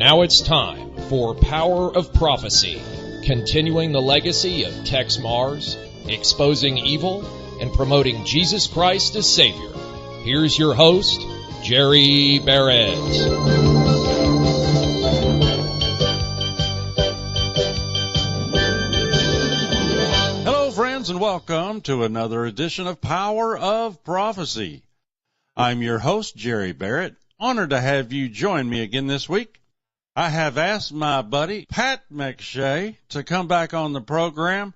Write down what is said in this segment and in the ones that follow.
now it's time for Power of Prophecy, continuing the legacy of Tex Mars, exposing evil, and promoting Jesus Christ as Savior. Here's your host, Jerry Barrett. Hello, friends, and welcome to another edition of Power of Prophecy. I'm your host, Jerry Barrett. Honored to have you join me again this week. I have asked my buddy, Pat McShay, to come back on the program.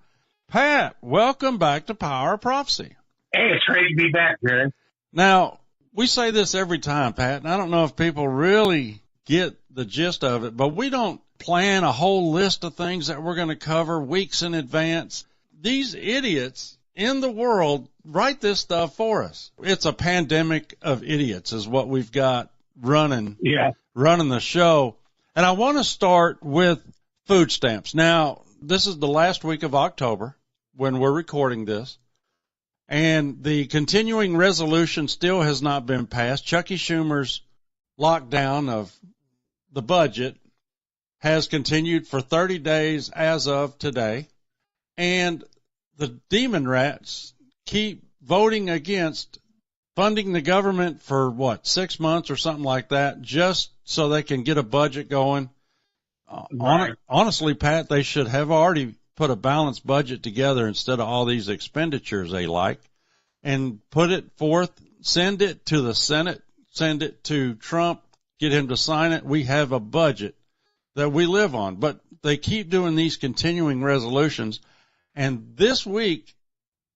Pat, welcome back to Power of Prophecy. Hey, it's great to be back, Jerry. Now, we say this every time, Pat, and I don't know if people really get the gist of it, but we don't plan a whole list of things that we're going to cover weeks in advance. These idiots in the world write this stuff for us. It's a pandemic of idiots is what we've got running the show. And I want to start with food stamps. Now, this is the last week of October when we're recording this, and the continuing resolution still has not been passed. Chucky Schumer's lockdown of the budget has continued for 30 days as of today, and the demon rats keep voting against funding the government for, 6 months or something like that, just so they can get a budget going. Right. Honestly, Pat, they should have already put a balanced budget together instead of all these expenditures they like, and put it forth, send it to the Senate, send it to Trump, get him to sign it. We have a budget that we live on. But they keep doing these continuing resolutions. And this week,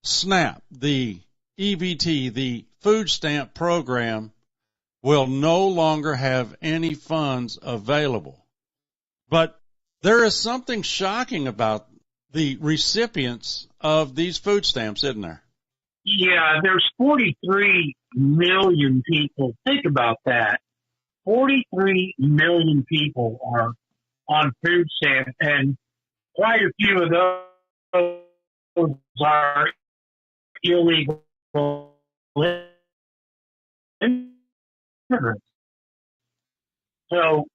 SNAP, the EBT, the food stamp program, will no longer have any funds available. But there is something shocking about the recipients of these food stamps, isn't there? Yeah, there's 43 million people. Think about that. 43 million people are on food stamps, and quite a few of those are illegal immigrants. So,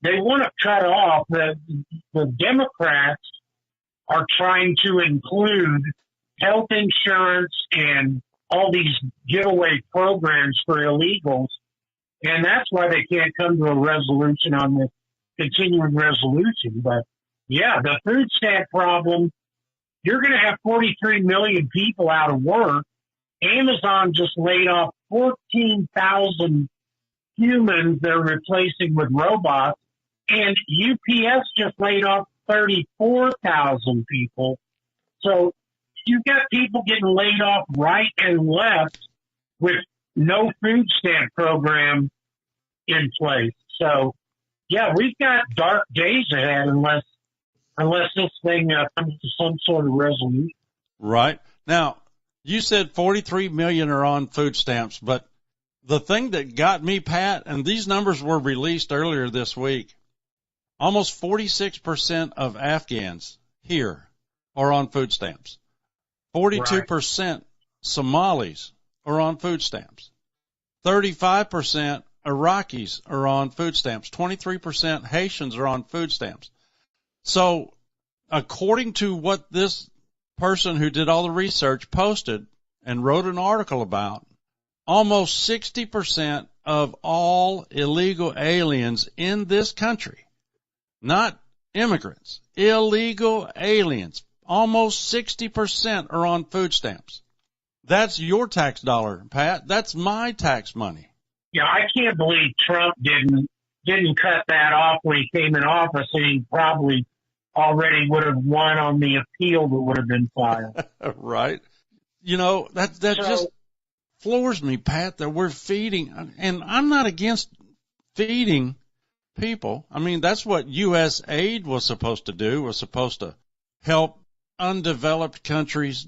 they want to cut off the Democrats are trying to include health insurance and all these giveaway programs for illegals, and that's why they can't come to a resolution on this continuing resolution. But yeah, the food stamp problem, you're going to have 43 million people out of work. Amazon just laid off 14,000 humans they're replacing with robots, and UPS just laid off 34,000 people. So you've got people getting laid off right and left with no food stamp program in place. So, yeah, we've got dark days ahead unless this thing comes to some sort of resolution. Right. Now, you said 43 million are on food stamps, but the thing that got me, Pat, and these numbers were released earlier this week, almost 46% of Afghans here are on food stamps. 42% Somalis are on food stamps. 35% Iraqis are on food stamps. 23% Haitians are on food stamps. So according to what this person who did all the research posted and wrote an article about, almost 60% of all illegal aliens in this country, not immigrants, illegal aliens, almost 60% are on food stamps. That's your tax dollar, Pat. That's my tax money. Yeah, I can't believe Trump didn't cut that off when he came in office, and he probably already would have won on the appeal that would have been filed. Right. That just floors me, Pat, that we're feeding, and I'm not against feeding people. I mean, that's what U.S. aid was supposed to do, was supposed to help undeveloped countries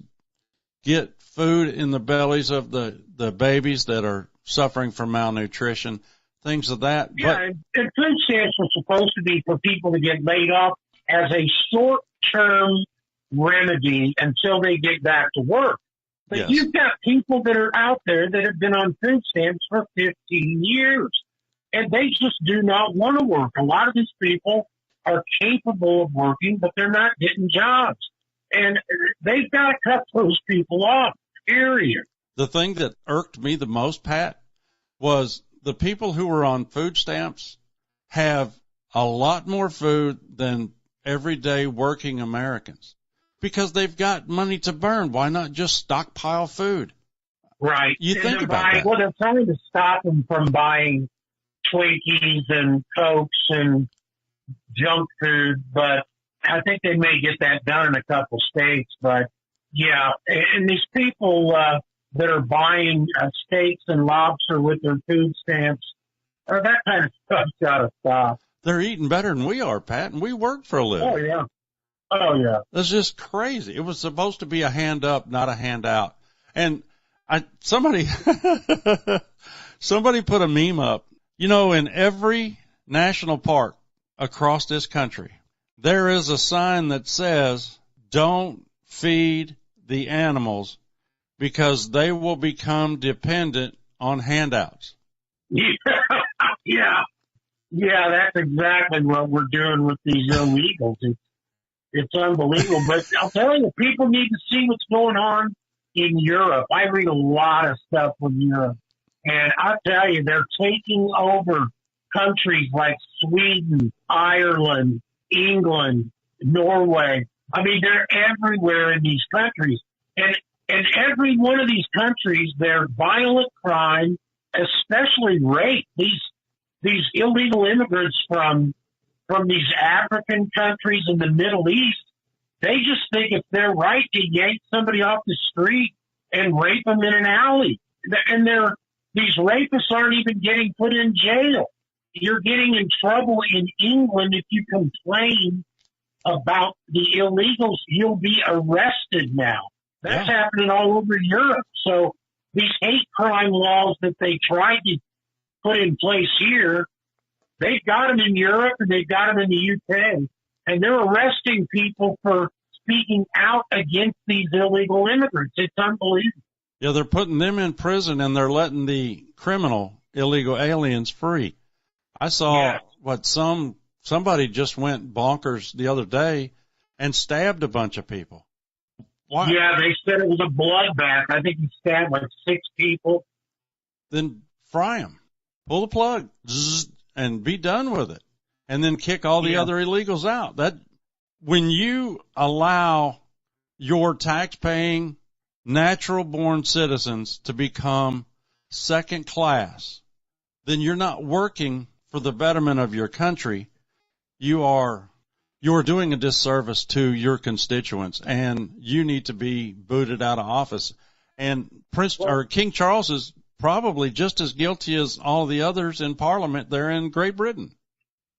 get food in the bellies of the babies that are suffering from malnutrition, things of that. Yeah, and food stamps are supposed to be for people to get laid off as a short-term remedy until they get back to work. But yes, you've got people that are out there that have been on food stamps for 15 years. and they just do not want to work. A lot of these people are capable of working, but they're not getting jobs. And they've got to cut those people off, period. The thing that irked me the most, Pat, was the people who were on food stamps have a lot more food than everyday working Americans because they've got money to burn. Why not just stockpile food? Right. You think about that. Well, they're trying to stop them from buying Twinkies and Cokes and junk food, but I think they may get that done in a couple states. But, yeah, and these people that are buying steaks and lobster with their food stamps, that kind of stuff's got to stop. They're eating better than we are, Pat, and we work for a living. Oh, yeah. Oh, yeah. That's just crazy. It was supposed to be a hand up, not a handout. And somebody put a meme up. You know, in every national park across this country, there is a sign that says, "Don't feed the animals because they will become dependent on handouts." Yeah. Yeah, that's exactly what we're doing with these illegals. It's unbelievable. But I'll tell you, people need to see what's going on in Europe. I read a lot of stuff from Europe. And I'll tell you, they're taking over countries like Sweden, Ireland, England, Norway. I mean, they're everywhere in these countries. And every one of these countries, their violent crime, especially rape, these illegal immigrants from these African countries in the Middle East, they just think it's their right to yank somebody off the street and rape them in an alley. And these rapists aren't even getting put in jail. You're getting in trouble in England if you complain about the illegals. You'll be arrested now. That's happening all over Europe. So these hate crime laws that they tried to put in place here, they've got them in Europe and they've got them in the UK. And they're arresting people for speaking out against these illegal immigrants. It's unbelievable. Yeah, they're putting them in prison and they're letting the criminal illegal aliens free. I saw somebody just went bonkers the other day and stabbed a bunch of people. Why? Yeah, they said it was a bloodbath. I think he stabbed like 6 people. Then fry them. Pull the plug and be done with it. And then kick all the other illegals out. That when you allow your tax-paying, natural-born citizens to become second class, then you're not working for the betterment of your country. You're doing a disservice to your constituents, and you need to be booted out of office. And King Charles is probably just as guilty as all the others in Parliament there in Great Britain.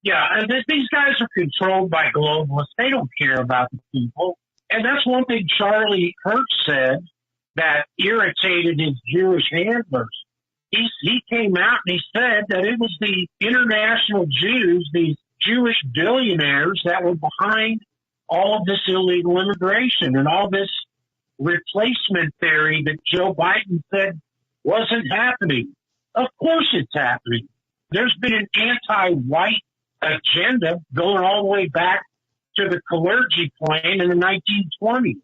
Yeah, and these guys are controlled by globalists. They don't care about the people. And that's one thing Charlie Kirk said that irritated his Jewish handlers. He came out and he said that it was the international Jews, these Jewish billionaires, that were behind all of this illegal immigration and all this replacement theory that Joe Biden said wasn't happening. Of course it's happening. There's been an anti-white agenda going all the way back to the Kalergi plan in the 1920s.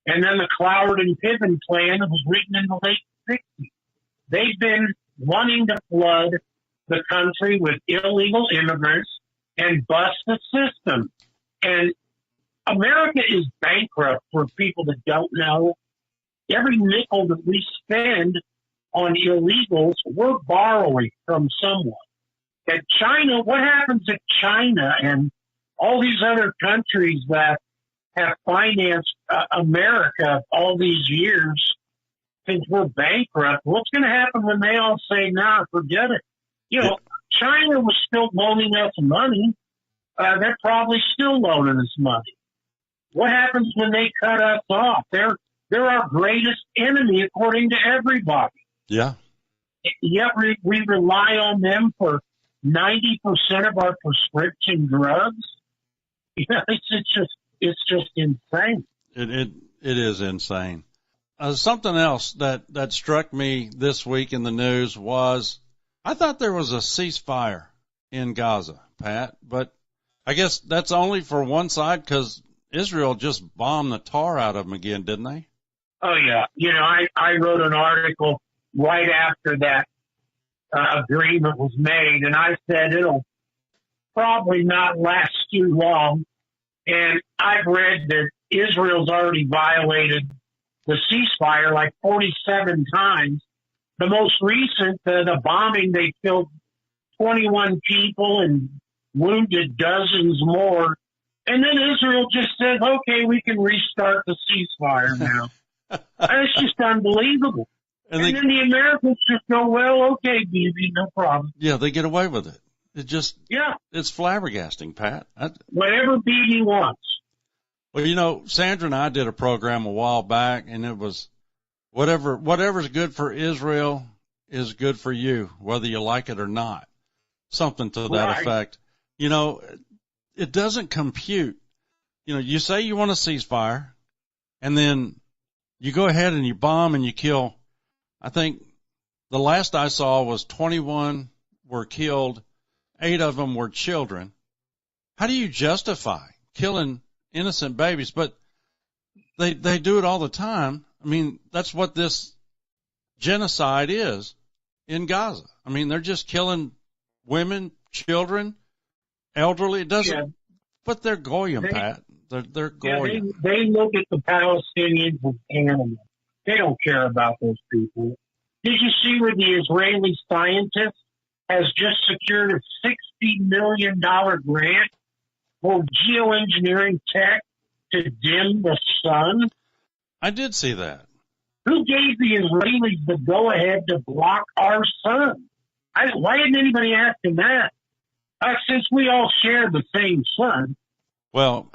And then the Cloward and Piven plan that was written in the late 60s. They've been wanting to flood the country with illegal immigrants and bust the system. And America is bankrupt for people that don't know. Every nickel that we spend on illegals, we're borrowing from someone. At China, what happens at China and all these other countries that have financed America all these years since we're bankrupt? What's going to happen when they all say, nah, forget it? You know, China was still loaning us money. They're probably still loaning us money. What happens when they cut us off? They're our greatest enemy, according to everybody. Yeah. Yet we rely on them for 90% of our prescription drugs. You know, it's just insane. It is insane. Something else that struck me this week in the news was I thought there was a ceasefire in Gaza, Pat, but I guess that's only for one side because Israel just bombed the tar out of them again, didn't they? Oh, yeah. I wrote an article right after that agreement was made, and I said it'll probably not last too long. And I've read that Israel's already violated the ceasefire like 47 times. The most recent, the bombing, they killed 21 people and wounded dozens more. And then Israel just says, okay, we can restart the ceasefire now. It's just unbelievable. And then the Americans just go, well, okay, Bibi, no problem. Yeah, they get away with it. Yeah. It's flabbergasting, Pat. Whatever Bibi wants. Well, Sandra and I did a program a while back, and it was whatever's good for Israel is good for you, whether you like it or not. Something to that effect. It doesn't compute. You say you want a ceasefire, and then you go ahead and you bomb and you kill. I think the last I saw was 21 were killed. 8 of them were children. How do you justify killing innocent babies? But they do it all the time. I mean, that's what this genocide is in Gaza. I mean, they're just killing women, children, elderly. It doesn't, but they're goyim, Pat. They're goyim. They look at the Palestinians as animals. They don't care about those people. Did you see where the Israeli scientist has just secured a $60 million grant for geoengineering tech to dim the sun? I did see that. Who gave the Israelis the go-ahead to block our sun? Why didn't anybody ask him that? Since we all share the same sun, well,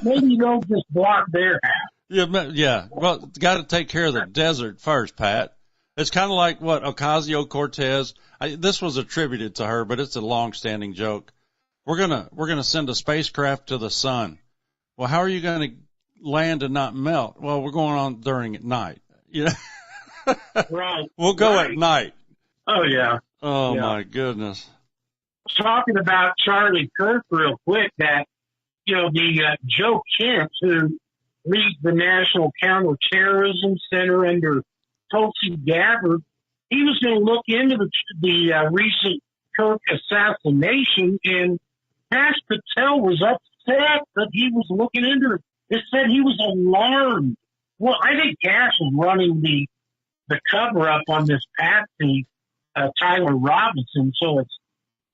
maybe they'll just block their half. Yeah. Well, got to take care of the desert first, Pat. It's kind of like what Ocasio-Cortez. This was attributed to her, but it's a long-standing joke. We're gonna send a spacecraft to the sun. Well, how are you going to land and not melt? Well, we're going on during at night. Right. We'll go at night. Oh yeah. Oh yeah. My goodness. Talking about Charlie Kirk real quick, that the Joe Kent, who leads the National Counterterrorism Center under Tulsi Gabbard, he was going to look into the recent Kirk assassination, and Kash Patel was upset that he was looking into it. It said he was alarmed. Well, I think Kash is running the cover-up on this Patsy, Tyler Robinson, so it's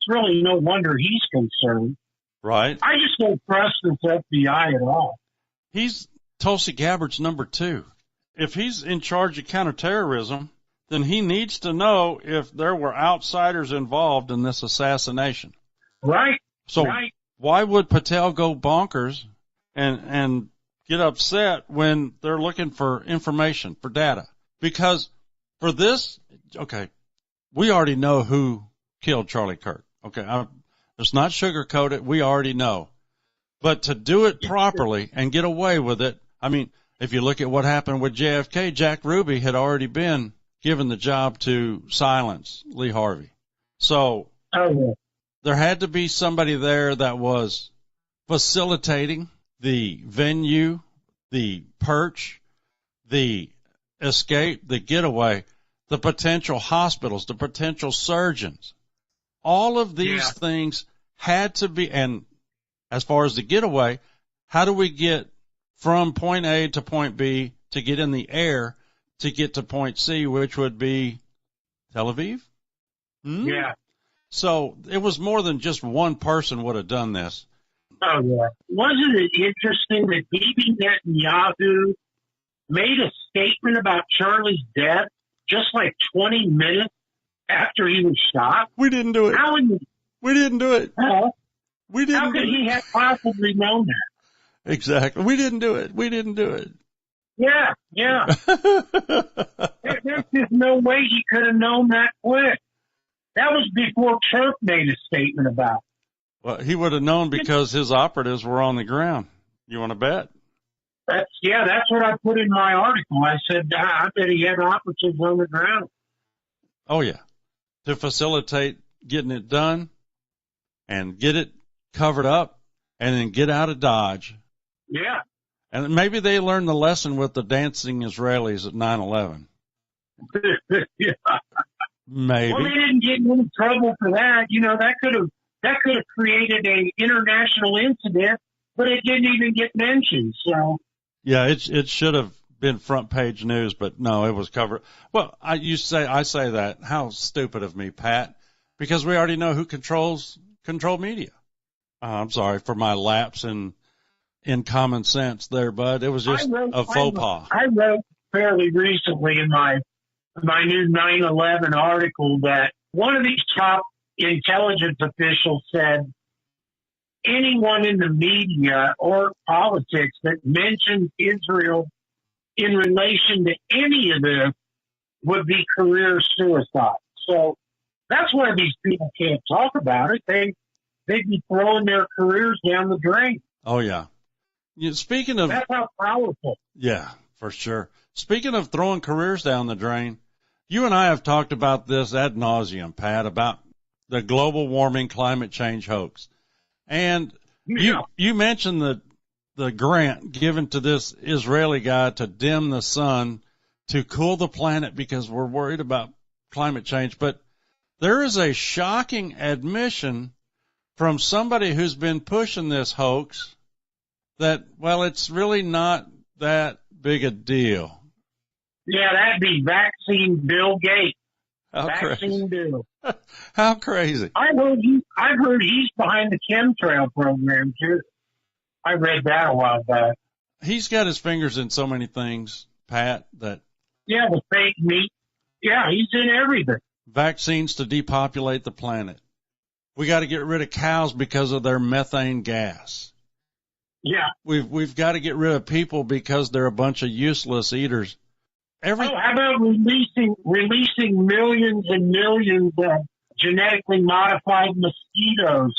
really no wonder he's concerned. Right. I just don't trust this FBI at all. He's Tulsi Gabbard's number 2. If he's in charge of counterterrorism, then he needs to know if there were outsiders involved in this assassination. Right. So why would Patel go bonkers and get upset when they're looking for information, for data? Because for this, okay, we already know who killed Charlie Kirk. Okay, let's not sugarcoat it. We already know. But to do it properly and get away with it, I mean, if you look at what happened with JFK, Jack Ruby had already been given the job to silence Lee Harvey. So there had to be somebody there that was facilitating the venue, the perch, the escape, the getaway, the potential hospitals, the potential surgeons. All of these things had to be, and as far as the getaway, how do we get from point A to point B to get in the air to get to point C, which would be Tel Aviv? Yeah. So it was more than just one person would have done this. Oh, yeah. Wasn't it interesting that Bibi Netanyahu made a statement about Charlie's death just like 20 minutes after he was shot? We didn't do it. We didn't do it. We didn't. How could he have possibly known that? Exactly. We didn't do it. We didn't do it. Yeah, yeah. There's just no way he could have known that quick. That was before Turk made a statement about it. Well, he would have known because his operatives were on the ground. You want to bet? That's what I put in my article. I said, I bet he had operatives on the ground. Oh, yeah. to facilitate getting it done and get it covered up and then get out of Dodge. Yeah. And maybe they learned the lesson with the dancing Israelis at 9/11. Yeah. Maybe. Well, they didn't get in any trouble for that. You know, that could have created a international incident, but it didn't even get mentioned. So yeah, it should have been front page news, but no, it was covered. Well, I say that. How stupid of me, Pat, because we already know who controls media. I'm sorry for my lapse in common sense there, bud. It was just a faux pas. I wrote fairly recently in my new 9/11 article that one of these top intelligence officials said anyone in the media or politics that mentions Israel in relation to any of this would be career suicide. So that's why these people can't talk about it. They'd be throwing their careers down the drain. Oh, yeah. Speaking of... That's how powerful. Yeah, for sure. Speaking of throwing careers down the drain, you and I have talked about this ad nauseum, Pat, about the global warming climate change hoax. And you mentioned the grant given to this Israeli guy to dim the sun to cool the planet because we're worried about climate change. But there is a shocking admission from somebody who's been pushing this hoax that, well, it's really not that big a deal. Yeah, that'd be vaccine Bill Gates. How vaccine crazy. Bill. How crazy. I've heard he's behind the chemtrail program too. I read that a while back. He's got his fingers in so many things, Pat, that... Yeah, the fake meat. Yeah, he's in everything. Vaccines to depopulate the planet. We got to get rid of cows because of their methane gas. Yeah. We've got to get rid of people because they're a bunch of useless eaters. How about releasing millions and millions of genetically modified mosquitoes,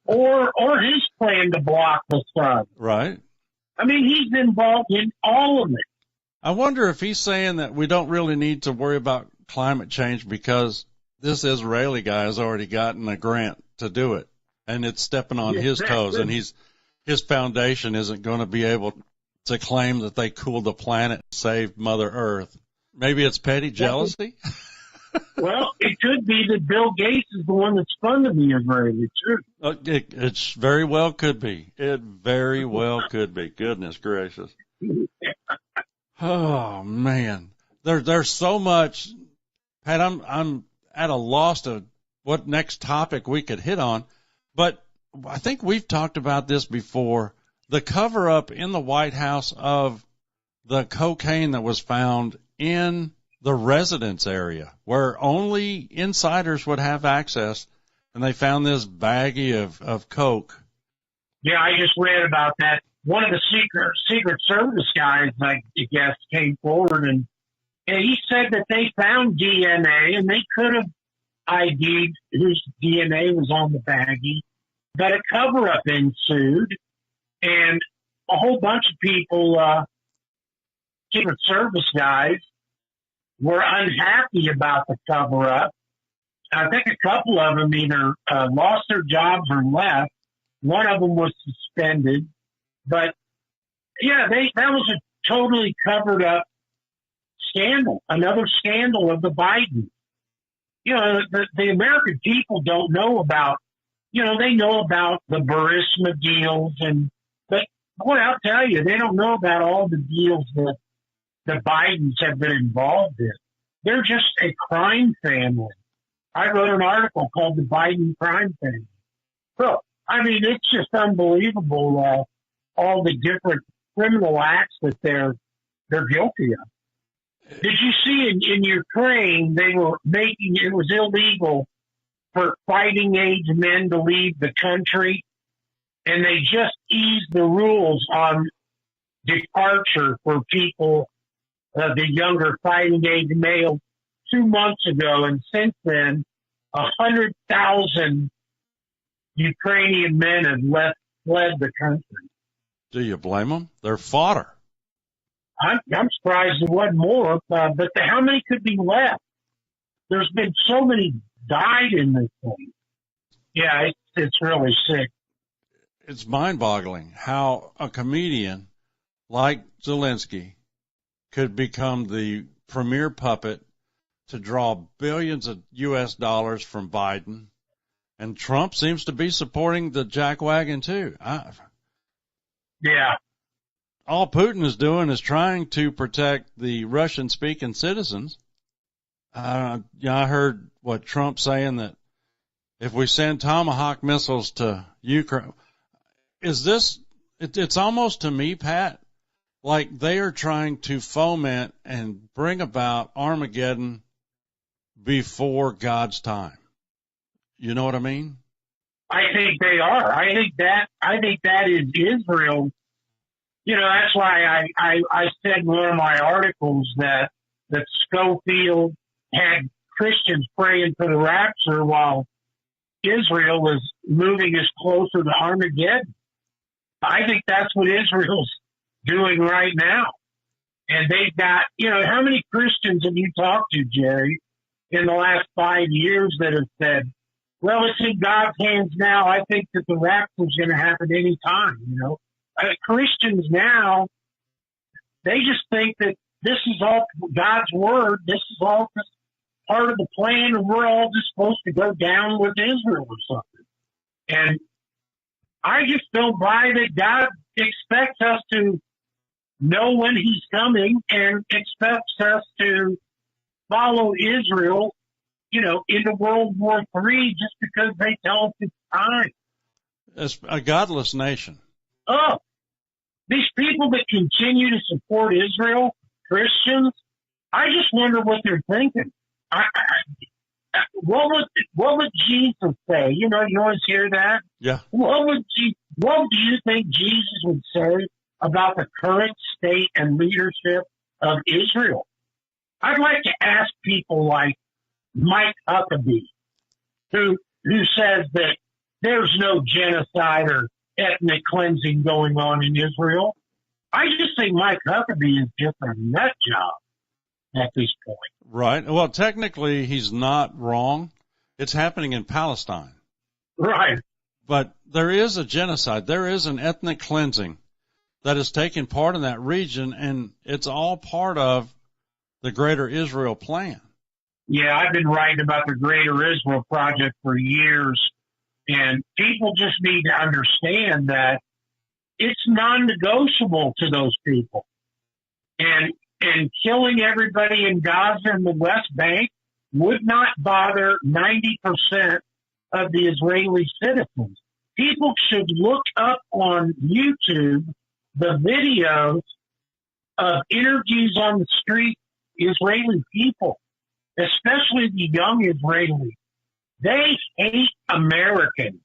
or his plan to block the sun? Right. I mean, he's involved in all of it. I wonder if he's saying that we don't really need to worry about climate change because this Israeli guy has already gotten a grant to do it, and it's stepping on his toes, and his foundation isn't going to be able to claim that they cooled the planet and saved Mother Earth. Maybe it's petty jealousy? Well, it could be that Bill Gates is the one that's funding the Israeli too. It very well could be. It very well could be. Goodness gracious. Oh, man. There's so much. Pat, I'm at a loss of what next topic we could hit on, but I think we've talked about this before. The cover-up in the White House of the cocaine that was found in the residence area where only insiders would have access, and they found this baggie of coke. Yeah, I just read about that. One of the Secret Service guys, I guess, came forward and he said that they found DNA and they could have ID'd whose DNA was on the baggie, but a cover-up ensued, and a whole bunch of people, Secret Service guys, were unhappy about the cover-up. I think a couple of them either lost their jobs or left. One of them was suspended. But, yeah, that was a totally covered-up scandal, another scandal of the Biden. You know, the American people don't know about, they know about the Burisma deals, but boy, I'll tell you, they don't know about all the deals that the Bidens have been involved in. They're just a crime family. I wrote an article called The Biden Crime Family. So, I mean, it's just unbelievable, all the different criminal acts that they're guilty of. Did you see in Ukraine, they were making it was illegal for fighting age men to leave the country, and they just eased the rules on departure for people, the younger fighting age male, 2 months ago, and since then, 100,000 Ukrainian men have fled the country. Do you blame them? They're fodder. I'm surprised there wasn't more, but how many could be left? There's been so many died in this thing. Yeah, it's really sick. It's mind-boggling how a comedian like Zelensky could become the premier puppet to draw billions of U.S. dollars from Biden, and Trump seems to be supporting the jackwagon too. Yeah. All Putin is doing is trying to protect the Russian-speaking citizens. I heard what Trump saying, that if we send Tomahawk missiles to Ukraine, it's almost to me, Pat, like they are trying to foment and bring about Armageddon before God's time. You know what I mean? I think they are. I think that is Israel. That's why I said in one of my articles that Schofield had Christians praying for the rapture while Israel was moving us closer to Armageddon. I think that's what Israel's doing right now. And they've got, how many Christians have you talked to, Jerry, in the last 5 years that have said, well, it's in God's hands now. I think that the rapture is going to happen any time, Christians now, they just think that this is all God's word. This is all just part of the plan, and we're all just supposed to go down with Israel or something. And I just don't buy that God expects us to know when he's coming and expects us to follow Israel, into World War III just because they tell us it's time. It's a godless nation. Oh, these people that continue to support Israel, Christians, I just wonder what they're thinking. What would Jesus say? You always hear that. Yeah. What do you think Jesus would say about the current state and leadership of Israel? I'd like to ask people like Mike Huckabee, who says that there's no genocide or ethnic cleansing going on in Israel. I just think Mike Huckabee is just a nut job at this point. Right. Well, technically, he's not wrong. It's happening in Palestine. Right. But there is a genocide. There is an ethnic cleansing that is taking part in that region, and it's all part of the Greater Israel plan. Yeah, I've been writing about the Greater Israel Project for years, and people just need to understand that it's non-negotiable to those people. And killing everybody in Gaza and the West Bank would not bother 90% of the Israeli citizens. People should look up on YouTube the videos of interviews on the street, Israeli people, especially the young Israelis. They hate Americans,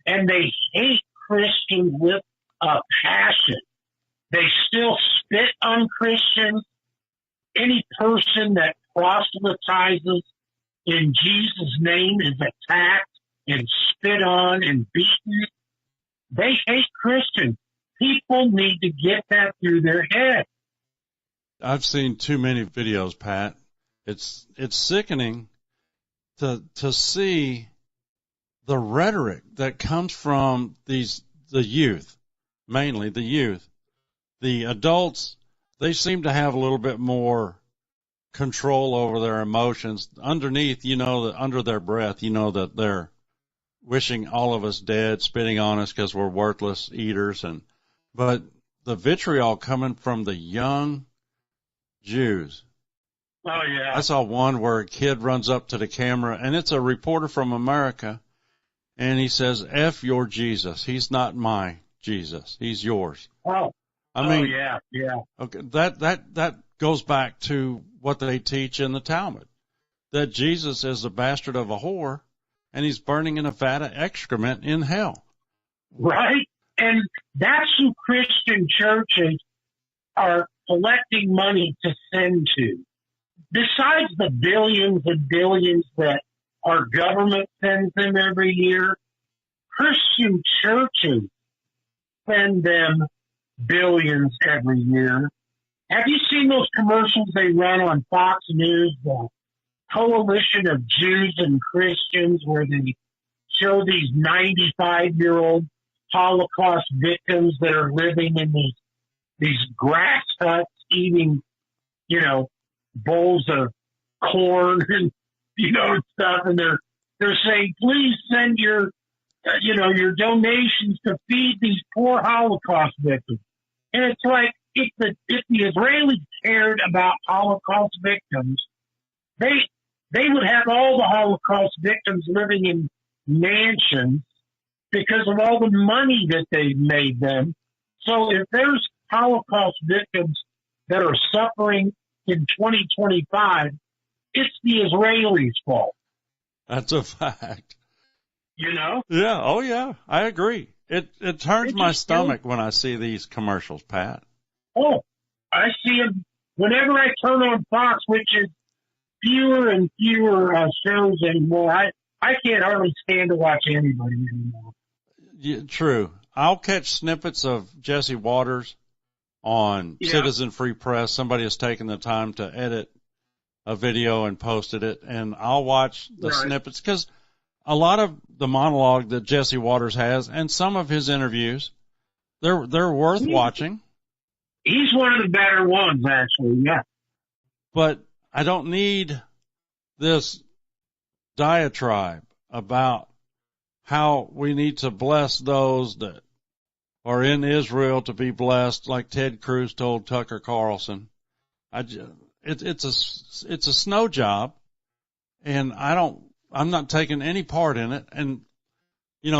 and they hate Christians with a passion. They still spit on Christians. Any person that proselytizes in Jesus' name is attacked and spit on and beaten. They hate Christians. People need to get that through their head. I've seen too many videos, Pat. It's sickening to see the rhetoric that comes from the youth, mainly the youth. The adults, they seem to have a little bit more control over their emotions. Underneath, that under their breath, that they're wishing all of us dead, spitting on us because we're worthless eaters. But the vitriol coming from the young Jews. Oh, yeah. I saw one where a kid runs up to the camera, and it's a reporter from America, and he says, F your Jesus. He's not my Jesus. He's yours. Oh. I mean, yeah. Okay, that goes back to what they teach in the Talmud, that Jesus is the bastard of a whore, and he's burning in a vat of excrement in hell. Right, and that's who Christian churches are collecting money to send to. Besides the billions and billions that our government sends them every year, Christian churches send them billions every year. Have you seen those commercials they run on Fox News? coalition of Jews and Christians where they show these 95-year-old Holocaust victims that are living in these grass huts eating, bowls of corn and, stuff. And they're saying, please send your donations to feed these poor Holocaust victims. And it's like, if the Israelis cared about Holocaust victims, they would have all the Holocaust victims living in mansions because of all the money that they made them. So if there's Holocaust victims that are suffering in 2025, it's the Israelis' fault. That's a fact. Yeah. Oh yeah. I agree. It turns my stomach when I see these commercials, Pat. Oh, I see them whenever I turn on Fox, which is fewer and fewer shows anymore. I can't hardly stand to watch anybody anymore. Yeah, true. I'll catch snippets of Jesse Waters on Citizen Free Press. Somebody has taken the time to edit a video and posted it, and I'll watch the snippets because a lot of the monologue that Jesse Waters has and some of his interviews, they're worth watching. He's one of the better ones, actually, yeah. But I don't need this diatribe about how we need to bless those that are in Israel to be blessed, like Ted Cruz told Tucker Carlson. It's a snow job, and I'm not taking any part in it. And,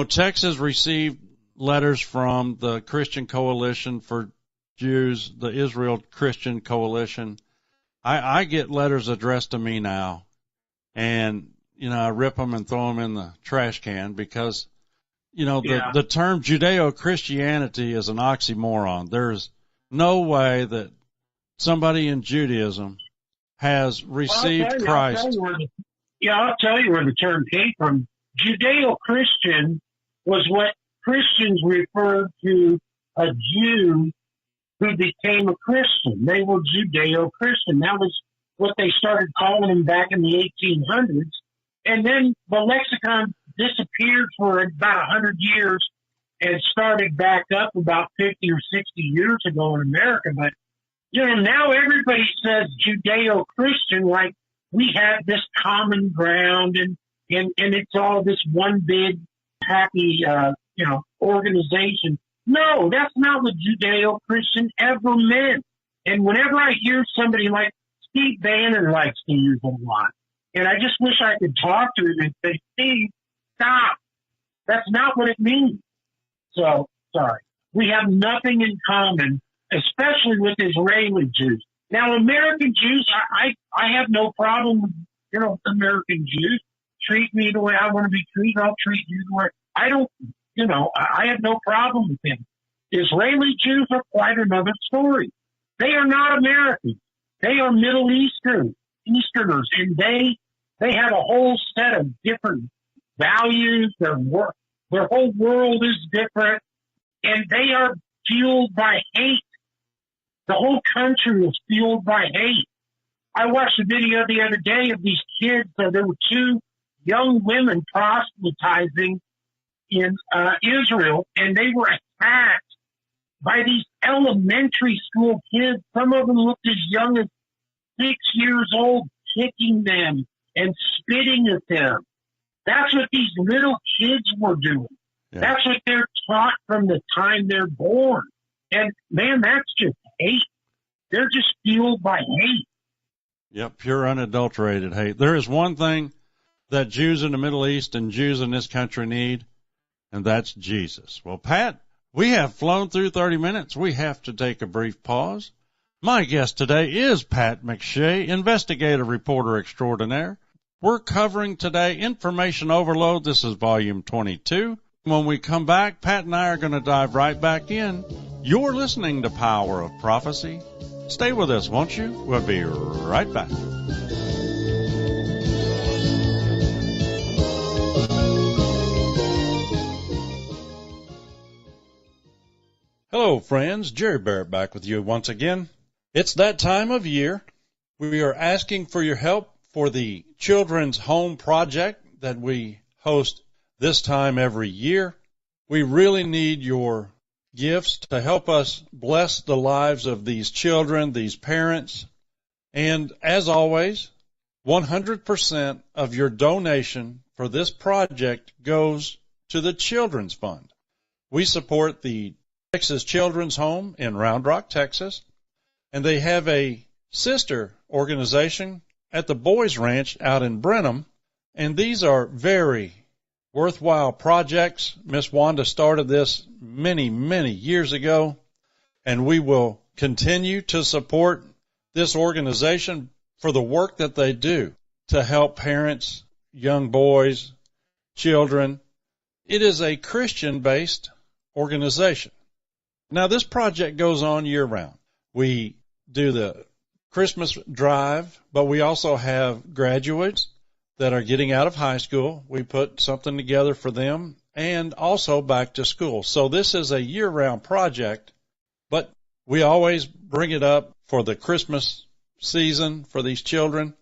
Texas received letters from the Christian Coalition for Jews, the Israel Christian Coalition. I get letters addressed to me now, and, I rip them and throw them in the trash can because, the term Judeo-Christianity is an oxymoron. There's no way that somebody in Judaism has received Christ. I'll tell you where the term came from. Judeo-Christian was what Christians referred to a Jew who became a Christian. They were Judeo-Christian. That was what they started calling them back in the 1800s. And then the lexicon disappeared for about 100 years and started back up about 50 or 60 years ago in America. But, now everybody says Judeo-Christian like we have this common ground and it's all this one big happy, organization. No, that's not what Judeo-Christian ever meant. And whenever I hear somebody like Steve Bannon likes to use a lot, and I just wish I could talk to him and say, Steve, stop. That's not what it means. So, sorry. We have nothing in common, especially with Israeli Jews. Now, American Jews, I have no problem with, American Jews. Treat me the way I want to be treated. I'll treat you the way I don't, I have no problem with them. Israeli Jews are quite another story. They are not Americans. They are Middle Easterners, and they have a whole set of different values. Their whole world is different, and they are fueled by hate. The whole country is fueled by hate. I watched a video the other day of these kids. There were two young women proselytizing in Israel, and they were attacked by these elementary school kids. Some of them looked as young as 6 years old, kicking them and spitting at them. That's what these little kids were doing. Yeah. That's what they're taught from the time they're born. And, man, that's just hate. They're just fueled by hate. Yep, pure unadulterated hate. There is one thing that Jews in the Middle East and Jews in this country need, and that's Jesus. Well, Pat, we have flown through 30 minutes. We have to take a brief pause. My guest today is Pat McShay, investigative reporter extraordinaire. We're covering today Information Overload. This is volume 22. When we come back, Pat and I are going to dive right back in. You're listening to Power of Prophecy. Stay with us, won't you? We'll be right back. Hello, friends. Jerry Barrett back with you once again. It's that time of year. We are asking for your help for the Children's Home Project that we host this time every year. We really need your gifts to help us bless the lives of these children, these parents. And as always, 100% of your donation for this project goes to the Children's Fund. We support the Texas Children's Home in Round Rock, Texas, and they have a sister organization at the Boys Ranch out in Brenham, and these are very worthwhile projects. Miss Wanda started this many, many years ago, and we will continue to support this organization for the work that they do to help parents, young boys, children. It is a Christian-based organization. Now, this project goes on year-round. We do the Christmas drive, but we also have graduates that are getting out of high school. We put something together for them, and also back to school. So this is a year-round project, but we always bring it up for the Christmas season for these children.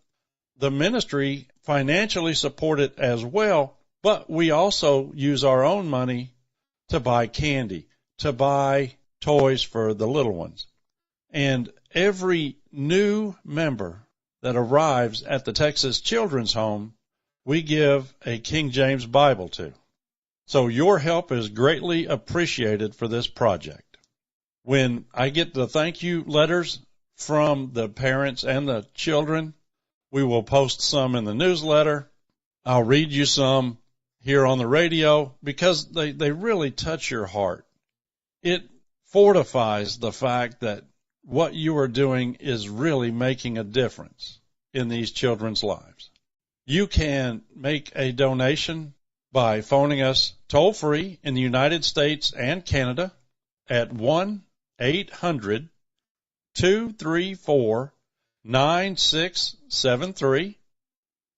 The ministry financially support it as well, but we also use our own money to buy candy, to buy toys for the little ones. And every new member that arrives at the Texas Children's Home, we give a King James Bible to. So your help is greatly appreciated for this project. When I get the thank you letters from the parents and the children, we will post some in the newsletter. I'll read you some here on the radio because they really touch your heart. It fortifies the fact that what you are doing is really making a difference in these children's lives. You can make a donation by phoning us toll-free in the United States and Canada at 1-800-234-9673.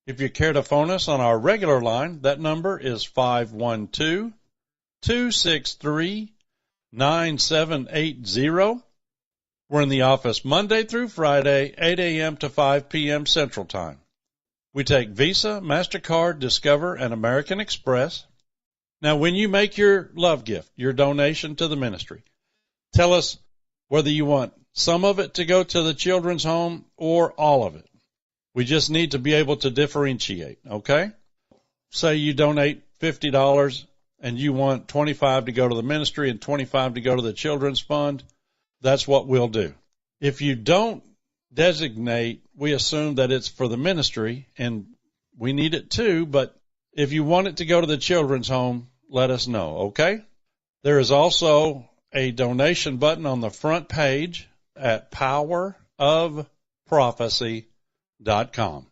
If you care to phone us on our regular line, that number is 512-263-9780. We're in the office Monday through Friday, 8 a.m. to 5 p.m. Central Time. We take Visa, MasterCard, Discover, and American Express. Now, when you make your love gift, your donation to the ministry, tell us whether you want some of it to go to the children's home or all of it. We just need to be able to differentiate, okay? Say you donate $50 and you want $25 to go to the ministry and $25 to go to the children's fund. That's what we'll do. If you don't designate, we assume that it's for the ministry, and we need it too, but if you want it to go to the children's home, let us know, okay? There is also a donation button on the front page at powerofprophecy.com.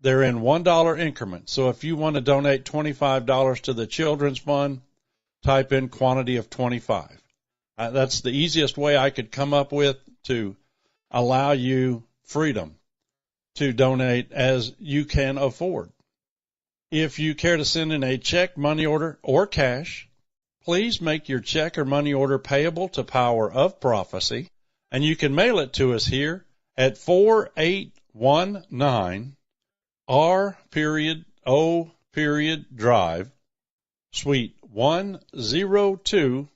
They're in $1 increments, so if you want to donate $25 to the children's fund, type in quantity of 25. That's the easiest way I could come up with to allow you freedom to donate as you can afford. If you care to send in a check, money order, or cash, please make your check or money order payable to Power of Prophecy, and you can mail it to us here at 4819 R.O. Drive, Suite 102,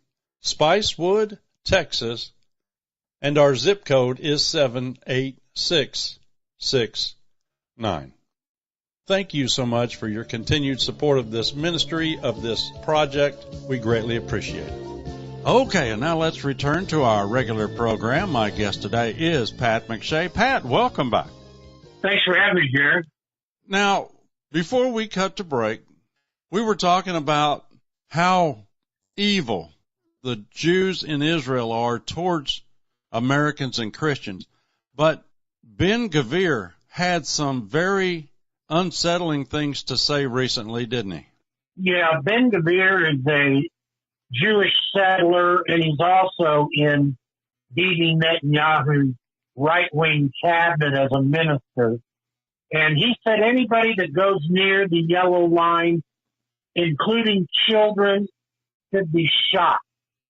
Spicewood, Texas, and our zip code is 78669. Thank you so much for your continued support of this ministry, of this project. We greatly appreciate it. Okay, and now let's return to our regular program. My guest today is Pat McShay. Pat, welcome back. Thanks for having me, Jared. Now, before we cut to break, we were talking about how evil the Jews in Israel are towards Americans and Christians. But Ben-Gvir had some very unsettling things to say recently, didn't he? Yeah, Ben-Gvir is a Jewish settler, and he's also in Bibi Netanyahu's right-wing cabinet as a minister. And he said anybody that goes near the yellow line, including children, should be shot.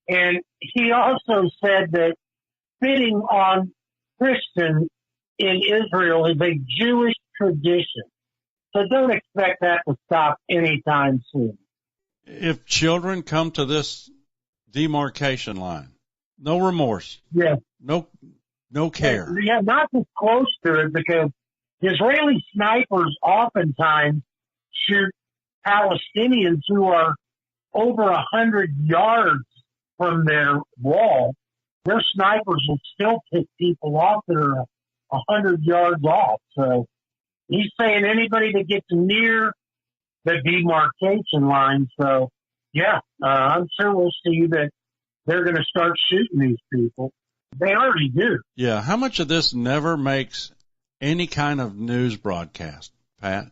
And he also said that spitting on Christians in Israel is a Jewish tradition. So don't expect that to stop anytime soon. If children come to this demarcation line, no remorse, Yeah. no care. Yeah, not just close to it, because Israeli snipers oftentimes shoot Palestinians who are over 100 yards from their wall. Their snipers will still pick people off that are 100 yards off. So he's saying anybody that gets near the demarcation line. So, yeah, I'm sure we'll see that they're going to start shooting these people. They already do. Yeah. How much of this never makes any kind of news broadcast, Pat?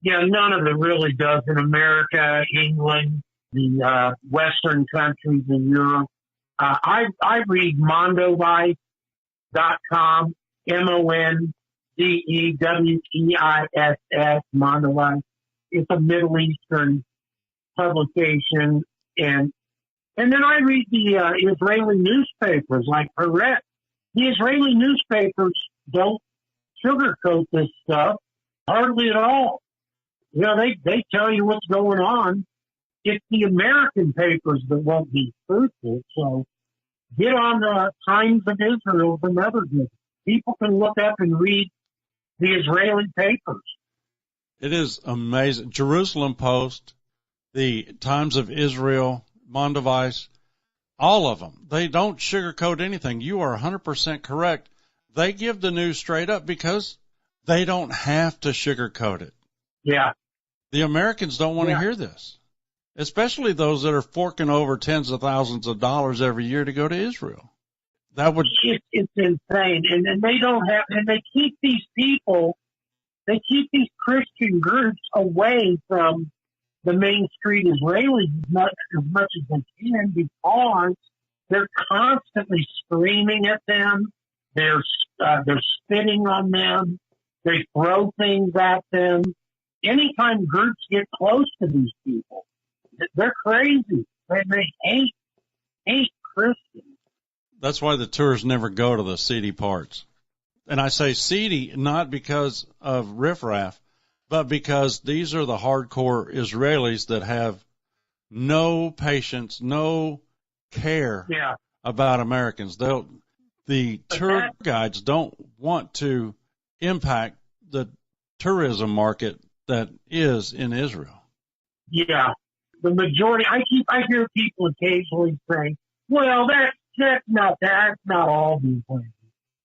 Yeah, none of it really does in America, England, the Western countries in Europe. I read mondovice.com, MONDEWEISS, Mondovice. It's a Middle Eastern publication. And then I read the Israeli newspapers like Barrett. The Israeli newspapers don't sugarcoat this stuff hardly at all. You know, they tell you what's going on. It's the American papers that won't be truthful. So get on the Times of Israel, the other good. People can look up and read the Israeli papers. It is amazing. Jerusalem Post, the Times of Israel, Mondovice, all of them. They don't sugarcoat anything. You are 100% correct. They give the news straight up because they don't have to sugarcoat it. Yeah. The Americans don't want to hear this, especially those that are forking over tens of thousands of dollars every year to go to Israel. That would it's insane, and they don't have, and they keep these people, they keep these Christian groups away from the mainstream Israelis as much as they can, because they're constantly screaming at them, they're spitting on them, they throw things at them. Anytime groups get close to these people, they're crazy. They hate Christians. That's why the tours never go to the seedy parts. And I say seedy not because of riffraff, but because these are the hardcore Israelis that have no patience, no care about Americans. The tour guides don't want to impact the tourism market that is in Israel. Yeah. The majority, I hear people occasionally say, well, that's not all these places.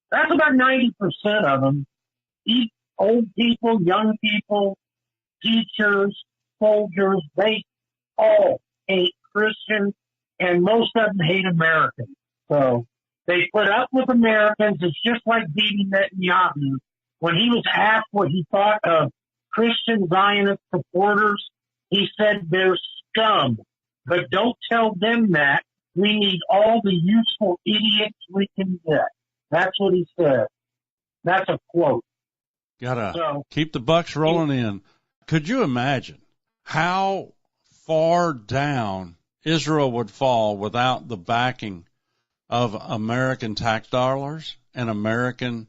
That's about 90% of them. Old people, young people, teachers, soldiers, they all hate Christians, and most of them hate Americans. So they put up with Americans. It's just like Bibi Netanyahu. When he was asked what he thought of Christian Zionist supporters, he said they're scum. But don't tell them that. We need all the useful idiots we can get. That's what he said. That's a quote. Gotta keep the bucks rolling in. Could you imagine how far down Israel would fall without the backing of American tax dollars and American?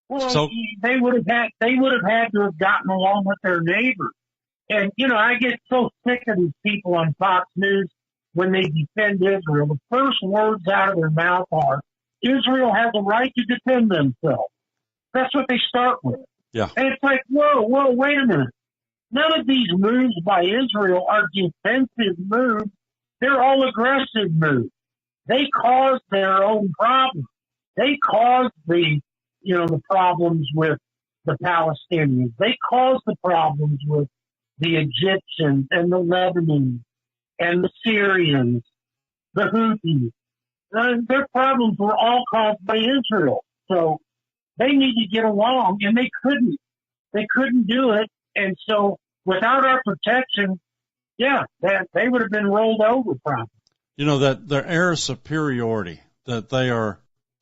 Well, they would have had to have gotten along with their neighbors. And, you know, I get so sick of these people on Fox News when they defend Israel. The first words out of their mouth are, Israel has a right to defend themselves. That's what they start with. Yeah. And it's like, whoa, wait a minute. None of these moves by Israel are defensive moves. They're all aggressive moves. They caused their own problems. They caused the problems with the Palestinians. They caused the problems with the Egyptians and the Lebanese and the Syrians, the Houthis. Their problems were all caused by Israel. So they need to get along, and they couldn't. They couldn't do it. And so without our protection, they would have been rolled over probably. You know, that their air of superiority, that they are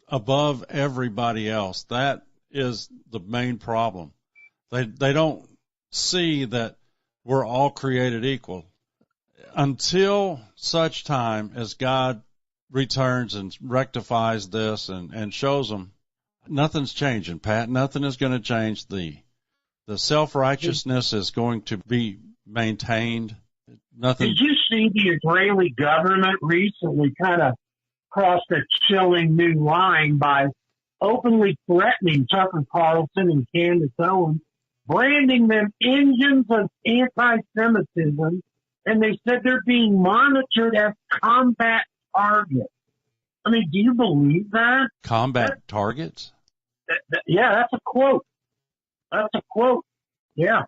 above everybody else, that is the main problem. They don't see that we're all created equal. Until such time as God returns and rectifies this and shows them, nothing's changing, Pat. Nothing is going to change the The self-righteousness is going to be maintained. Nothing. Did you see the Israeli government recently kind of crossed a chilling new line by openly threatening Tucker Carlson and Candace Owens, branding them engines of anti-Semitism, and they said they're being monitored as combat targets. I mean, do you believe that? Combat targets? Yeah, that's a quote. That's a quote. Yeah.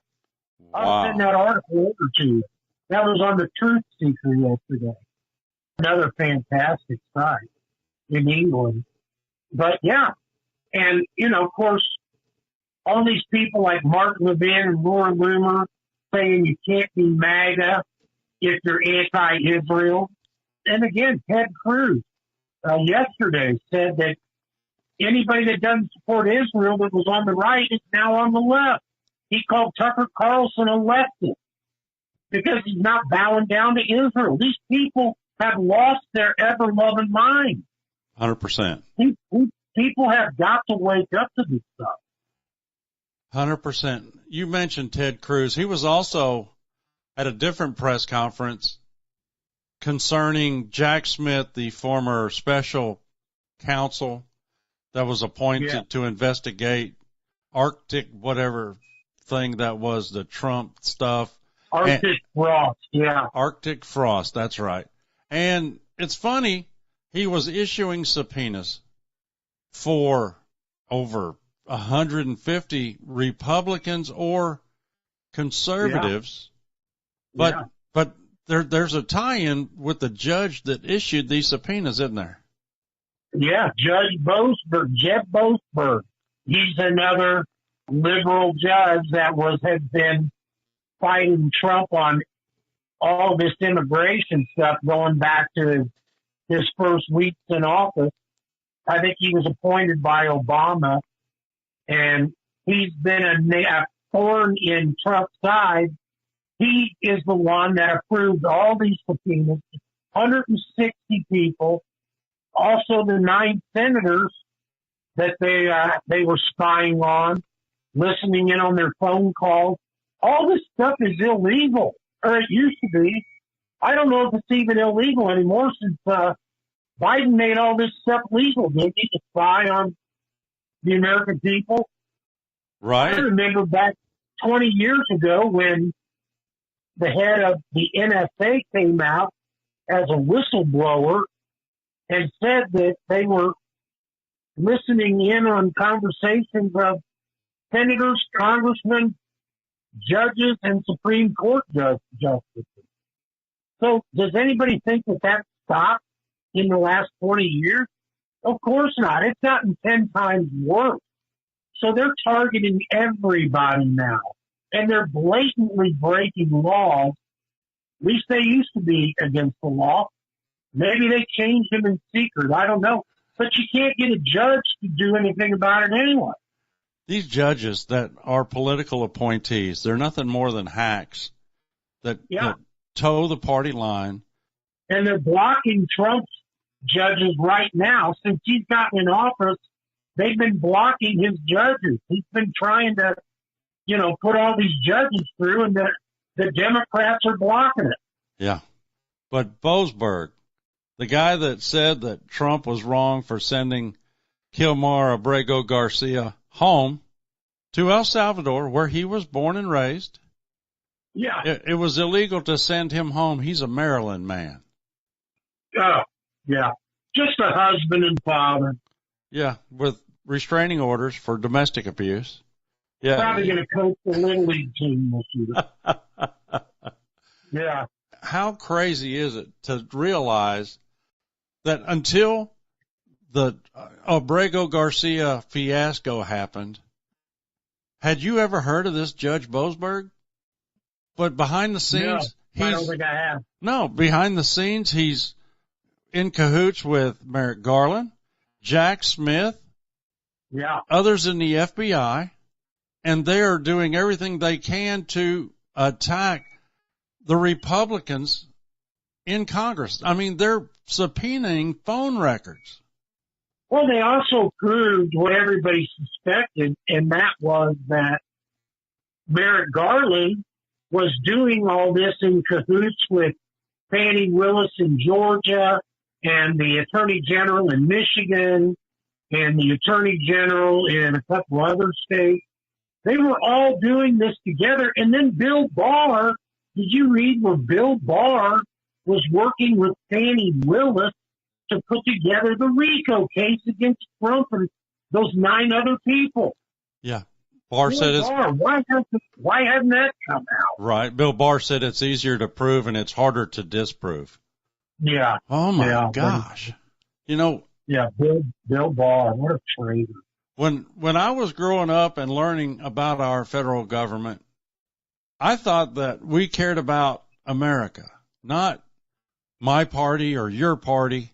Wow. I'll send that article over to you. That was on the Truth Seeker yesterday. Another fantastic site in England. But yeah, and of course, all these people like Mark Levin and Laura Loomer saying you can't be MAGA if you're anti-Israel. And again, Ted Cruz yesterday said that anybody that doesn't support Israel that was on the right is now on the left. He called Tucker Carlson a leftist because he's not bowing down to Israel. These people have lost their ever-loving mind. 100%. People have got to wake up to this stuff. 100%. You mentioned Ted Cruz. He was also at a different press conference concerning Jack Smith, the former special counsel that was appointed to investigate Arctic, whatever thing that was, the Trump stuff. Arctic frost, yeah. Arctic frost, that's right. And it's funny, he was issuing subpoenas for over 150 Republicans or conservatives. Yeah. But there's a tie-in with the judge that issued these subpoenas, isn't there? Yeah, Judge Boasberg, Jeb Boasberg. He's another liberal judge that has been fighting Trump on all this immigration stuff going back to his first weeks in office. I think he was appointed by Obama, and he's been a thorn in Trump's side. He is the one that approved all these subpoenas, 160 people, also the 9 senators that they were spying on, listening in on their phone calls. All this stuff is illegal, or it used to be. I don't know if it's even illegal anymore since Biden made all this stuff legal. Didn't he, to spy on the American people? Right. I remember back 20 years ago when the head of the NSA came out as a whistleblower and said that they were listening in on conversations of senators, congressmen, judges, and Supreme Court justices. So does anybody think that stopped in the last 20 years? Of course not. It's gotten 10 times worse. So they're targeting everybody now. And they're blatantly breaking laws. At least they used to be against the law. Maybe they changed them in secret. I don't know. But you can't get a judge to do anything about it anyway. These judges that are political appointees, they're nothing more than hacks that toe the party line. And they're blocking Trump's judges right now. Since he's gotten in office, they've been blocking his judges. He's been trying to, put all these judges through, and the Democrats are blocking it. Yeah. But Boasberg, the guy that said that Trump was wrong for sending Kilmar Abrego Garcia home to El Salvador, where he was born and raised. Yeah. It was illegal to send him home. He's a Maryland man. Oh, yeah. Just a husband and father. Yeah, with restraining orders for domestic abuse. Yeah. Probably going to coach the Little League team this year. Yeah. How crazy is it to realize that until the Abrego Garcia fiasco happened, had you ever heard of this Judge Boasberg? But behind the scenes, I don't think I have. No, behind the scenes, he's in cahoots with Merrick Garland, Jack Smith, others in the FBI, and they are doing everything they can to attack the Republicans in Congress. I mean, they're subpoenaing phone records. Well, they also proved what everybody suspected, and that was that Merrick Garland was doing all this in cahoots with Fannie Willis in Georgia and the Attorney General in Michigan and the Attorney General in a couple other states. They were all doing this together. And then Bill Barr, did you read where Bill Barr was working with Fannie Willis to put together the RICO case against Trump and those 9 other people? Yeah. Barr said it's... Why hasn't that come out? Right. Bill Barr said it's easier to prove and it's harder to disprove. Yeah. Oh, my gosh. Yeah, Bill Barr, what a traitor. When I was growing up and learning about our federal government, I thought that we cared about America, not my party or your party.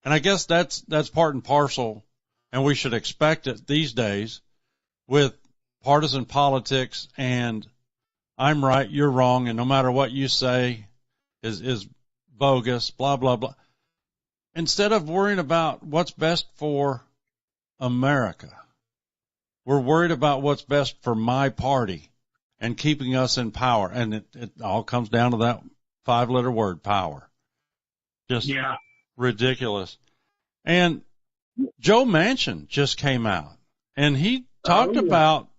And I guess that's part and parcel, and we should expect it these days with partisan politics and I'm right, you're wrong, and no matter what you say is bogus, blah, blah, blah. Instead of worrying about what's best for America, we're worried about what's best for my party and keeping us in power. And it all comes down to that 5-letter word, power. Just ridiculous. And Joe Manchin just came out, and he talked about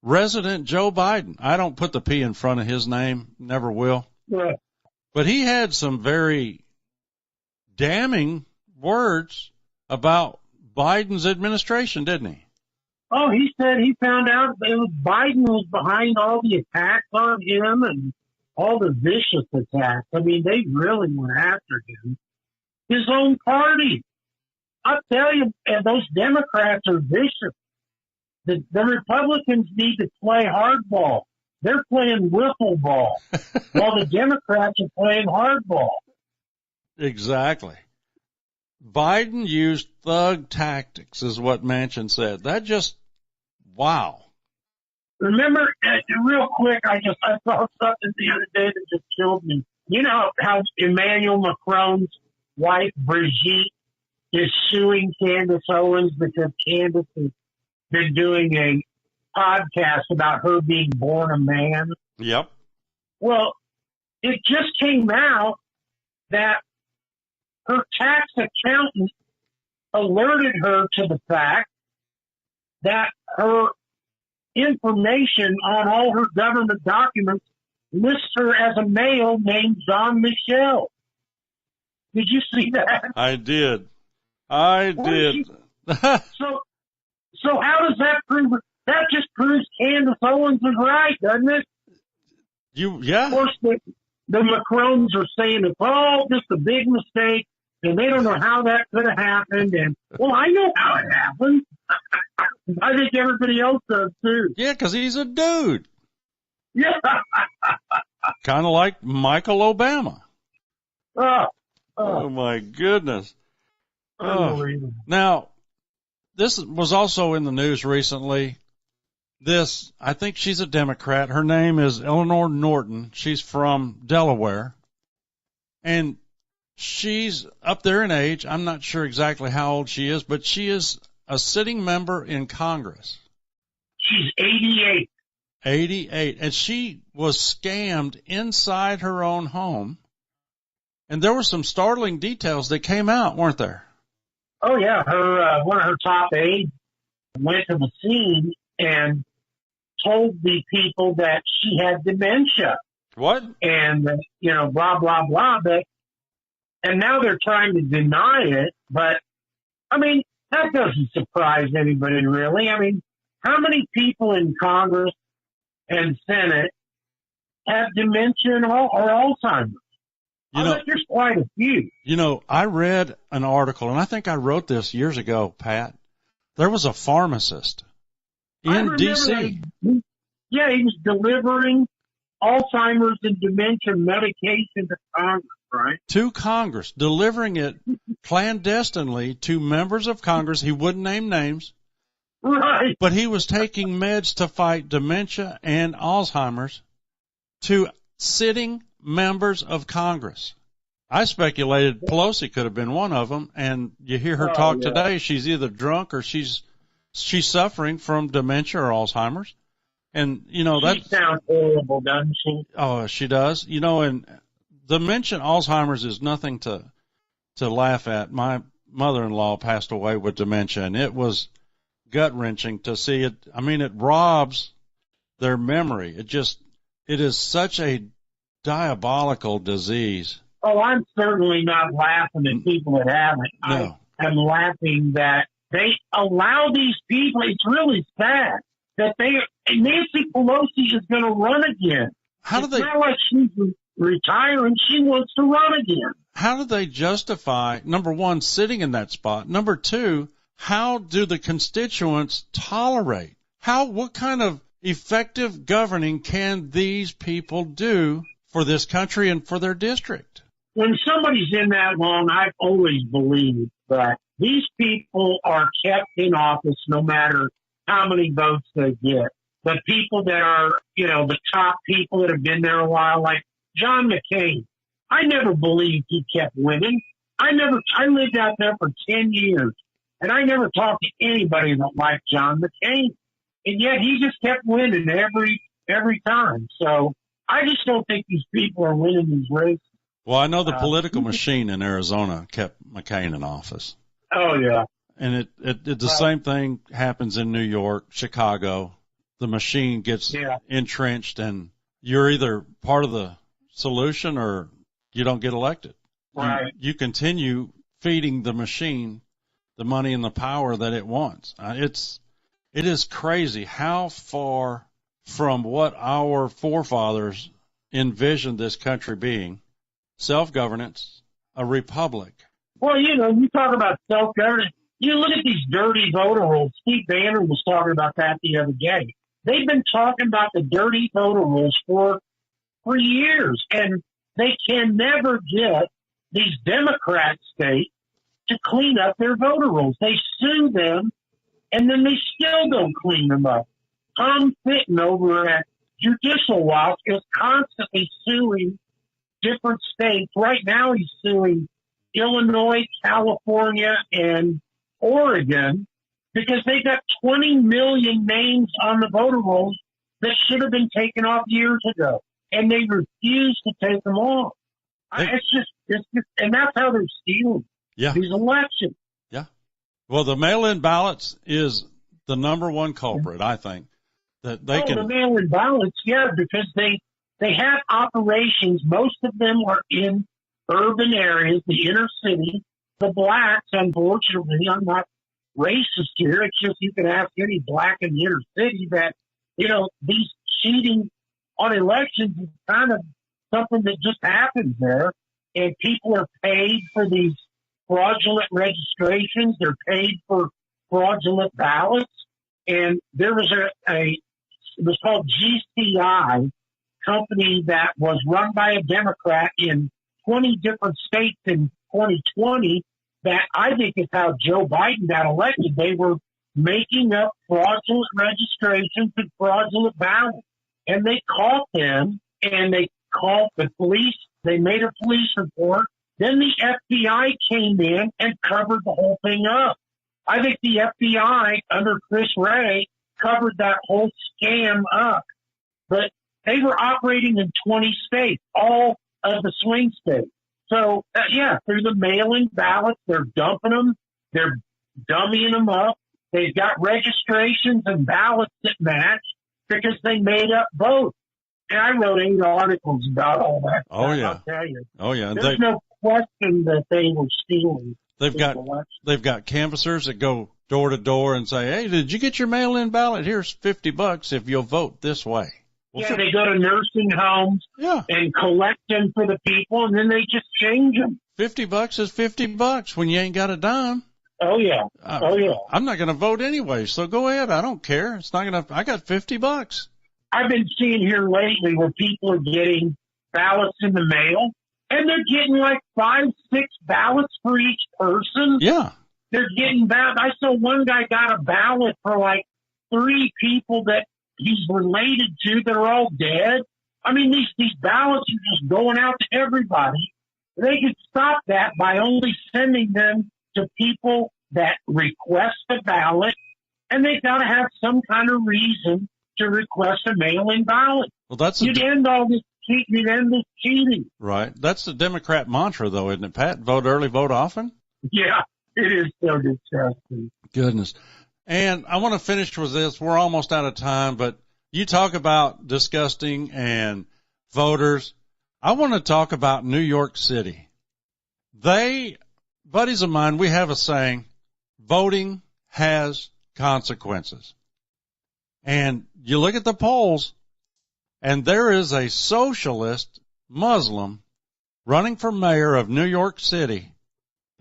Resident Joe Biden. I don't put the P in front of his name, never will. Yeah. But he had some very damning words about Biden's administration, didn't he? Oh, he said he found out Biden was behind all the attacks on him and all the vicious attacks. I mean, they really went after him. His own party. I'll tell you, and those Democrats are vicious. The Republicans need to play hardball. They're playing wiffle ball while the Democrats are playing hardball. Exactly. Biden used thug tactics, is what Manchin said. That just, wow. Remember, real quick, I saw something the other day that just killed me. You know how Emmanuel Macron's wife, Brigitte, is suing Candace Owens because Candace has been doing a podcast about her being born a man? Yep. Well, it just came out that her tax accountant alerted her to the fact that her information on all her government documents lists her as a male named Jean-Michel. Did you see that? I did. So how does that prove? That just proves Candace Owens is right, doesn't it? Yeah. Of course, the Macrons are saying it's all just a big mistake, and they don't know how that could have happened. And, well, I know how it happened. I think everybody else does, too. Yeah, because he's a dude. Yeah. Kind of like Michael Obama. Oh, my goodness. unbelievable. Now, this was also in the news recently. I think she's a Democrat. Her name is Eleanor Norton. She's from Delaware. And she's up there in age. I'm not sure exactly how old she is, but she is a sitting member in Congress. She's 88. 88. And she was scammed inside her own home. And there were some startling details that came out, weren't there? Oh, yeah. Her one of her top aides went to the scene and told the people that she had dementia. What? And, blah, blah, blah. And now they're trying to deny it. But, I mean, that doesn't surprise anybody, really. I mean, how many people in Congress and Senate have dementia or Alzheimer's? I think there's quite a few. I read an article, and I think I wrote this years ago, Pat. There was a pharmacist in D.C. Yeah, he was delivering Alzheimer's and dementia medication to Congress, right? To Congress, delivering it clandestinely to members of Congress. He wouldn't name names. Right. But he was taking meds to fight dementia and Alzheimer's to sitting members of Congress. I speculated Pelosi could have been one of them, and you hear her talk today. She's either drunk or she's suffering from dementia or Alzheimer's. And, you know, She sounds horrible, doesn't she? oh, she does. You know, and the mention Alzheimer's is nothing to laugh at. My mother-in-law passed away with dementia, and it was gut-wrenching to see it. I mean, it robs their memory. It is such a diabolical disease. Oh, I'm certainly not laughing at people that have it. No. I'm laughing that they allow these people. It's really sad that Nancy Pelosi is going to run again. It's not like she's retiring. She wants to run again. How do they justify, number one, sitting in that spot? Number two, how do the constituents tolerate? What kind of effective governing can these people do for this country and for their district? When somebody's in that long, I've always believed that these people are kept in office no matter how many votes they get. The people that are, the top people that have been there a while, like John McCain, I never believed he kept winning. I lived out there for 10 years, and I never talked to anybody that liked John McCain. And yet he just kept winning every time. So I just don't think these people are winning these races. Well, I know the political machine in Arizona kept McCain in office. Oh, yeah. And the same thing happens in New York, Chicago. The machine gets entrenched, and you're either part of the solution or you don't get elected. Right. You continue feeding the machine the money and the power that it wants. It is crazy how far from what our forefathers envisioned this country being. Self-governance, a republic. Well, you talk about self-governance. You look at these dirty voter rolls. Steve Bannon was talking about that the other day. They've been talking about the dirty voter rolls for years, and they can never get these Democrat states to clean up their voter rolls. They sue them, and then they still don't clean them up. Tom Fitton over at Judicial Watch is constantly suing different states. Right now he's suing Illinois, California, and Oregon because they got 20 million names on the voter rolls that should have been taken off years ago, and they refuse to take them off. It's just, and that's how they're stealing these elections. Yeah. Well, the mail-in ballots is the number one culprit, I think, that they can. The mail-in ballots, because they have operations. Most of them are in urban areas, the inner city. The blacks, unfortunately, I'm not racist here. It's just you can ask any black in the inner city that, these cheating on elections is kind of something that just happens there. And people are paid for these fraudulent registrations. They're paid for fraudulent ballots. And there was it was called GCI company that was run by a Democrat in 20 different states in 2020 that I think is how Joe Biden got elected. They were making up fraudulent registrations and fraudulent ballots. And they caught them, and they called the police. They made a police report. Then the FBI came in and covered the whole thing up. I think the FBI under Chris Wray covered that whole scam up. But they were operating in 20 states, all of the swing states. So, through the mail-in ballots, they're dumping them. They're dummying them up. They've got registrations and ballots that match because they made up votes. And I wrote 8 articles about all that. Oh, yeah. I'll tell you. Oh, yeah. There's no question that they were stealing. They've got canvassers that go door to door and say, hey, did you get your mail-in ballot? Here's $50 if you'll vote this way. Well, they go to nursing homes and collect them for the people, and then they just change them. $50 is $50 when you ain't got a dime. Oh, yeah. I'm not going to vote anyway, so go ahead. I don't care. It's not going to. I got $50. I've been seeing here lately where people are getting ballots in the mail, and they're getting like 5, 6 ballots for each person. Yeah. They're getting ballots. I saw one guy got a ballot for like 3 people that he's related to that are all dead. I mean, these ballots are just going out to everybody. They could stop that by only sending them to people that request a ballot, and they've got to have some kind of reason to request a mail-in ballot. Well, You'd end this cheating. Right. That's the Democrat mantra, though, isn't it, Pat? Vote early, vote often? Yeah, it is so disgusting. Goodness. And I want to finish with this. We're almost out of time, but you talk about disgusting and voters. I want to talk about New York City. Buddies of mine, we have a saying, voting has consequences. And you look at the polls, and there is a socialist Muslim running for mayor of New York City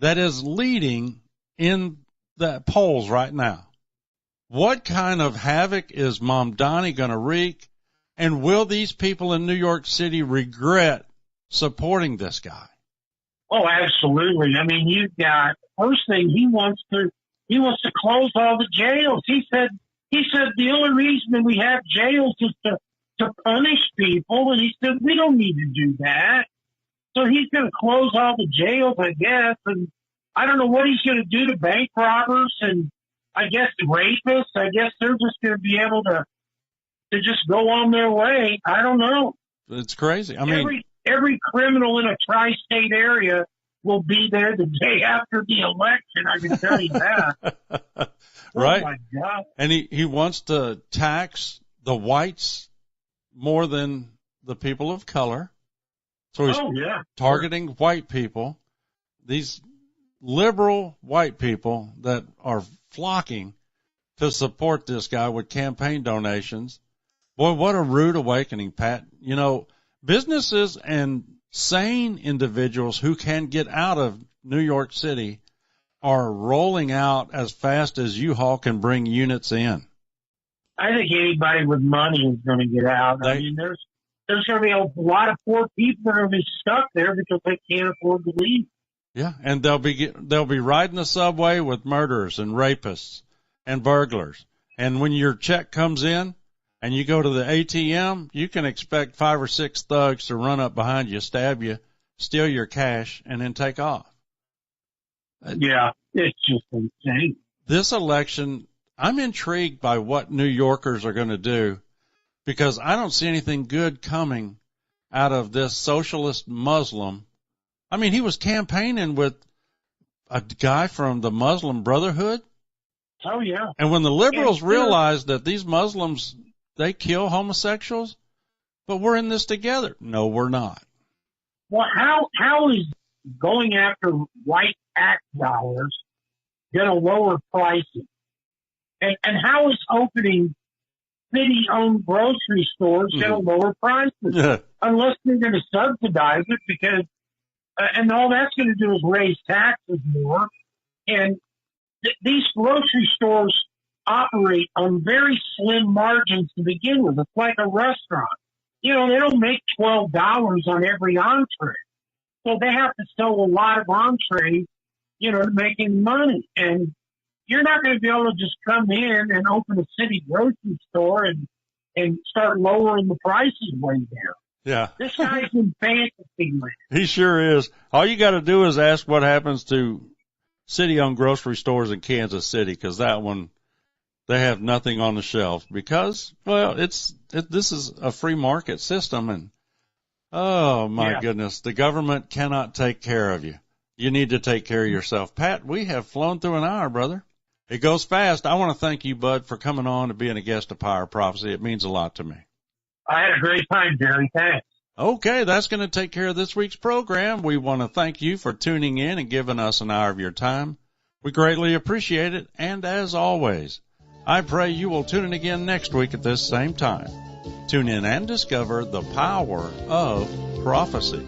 that is leading in the polls right now. What kind of havoc is Mamdani going to wreak? And will these people in New York City regret supporting this guy? Oh, absolutely. I mean, you've got, first thing, he wants to close all the jails. He said the only reason that we have jails is to punish people, and he said we don't need to do that. So he's going to close all the jails, I guess, and I don't know what he's going to do to bank robbers and I guess rapists. I guess they're just going to be able to just go on their way. I don't know. It's crazy. I mean, every criminal in a tri-state area will be there the day after the election. I can tell you that. Right. Oh my God. And he wants to tax the whites more than the people of color. So he's targeting white people, these liberal white people that are flocking to support this guy with campaign donations. Boy, what a rude awakening, Pat. You know, businesses and sane individuals who can get out of New York City are rolling out as fast as U-Haul can bring units in. I think anybody with money is going to get out. I mean, there's going to be a lot of poor people that are going to be stuck there because they can't afford to leave. Yeah, and they'll be riding the subway with murderers and rapists and burglars. And when your check comes in and you go to the ATM, you can expect 5 or 6 thugs to run up behind you, stab you, steal your cash, and then take off. Yeah, it's just insane. This election, I'm intrigued by what New Yorkers are going to do because I don't see anything good coming out of this socialist Muslim. I mean, he was campaigning with a guy from the Muslim Brotherhood. Oh, yeah. And when the liberals realized that these Muslims, they kill homosexuals, but we're in this together. No, we're not. Well, how is going after white tax dollars going to lower prices? And how is opening city-owned grocery stores going to lower prices? Unless they're going to subsidize it because and all that's going to do is raise taxes more. And these grocery stores operate on very slim margins to begin with. It's like a restaurant. You know, they don't make $12 on every entree. So they have to sell a lot of entrees, you know, to make any money. And you're not going to be able to just come in and open a city grocery store and start lowering the prices way down. Yeah. This guy's in fantasy land. He sure is. All you got to do is ask what happens to city-owned grocery stores in Kansas City, because that one, they have nothing on the shelf because, well, this is a free market system, and oh my goodness, the government cannot take care of you. You need to take care of yourself. Pat, we have flown through an hour, brother. It goes fast. I want to thank you, bud, for coming on and being a guest of Power Prophecy. It means a lot to me. I had a great time, Jerry. Thanks. Okay, that's going to take care of this week's program. We want to thank you for tuning in and giving us an hour of your time. We greatly appreciate it. And as always, I pray you will tune in again next week at this same time. Tune in and discover the power of prophecy.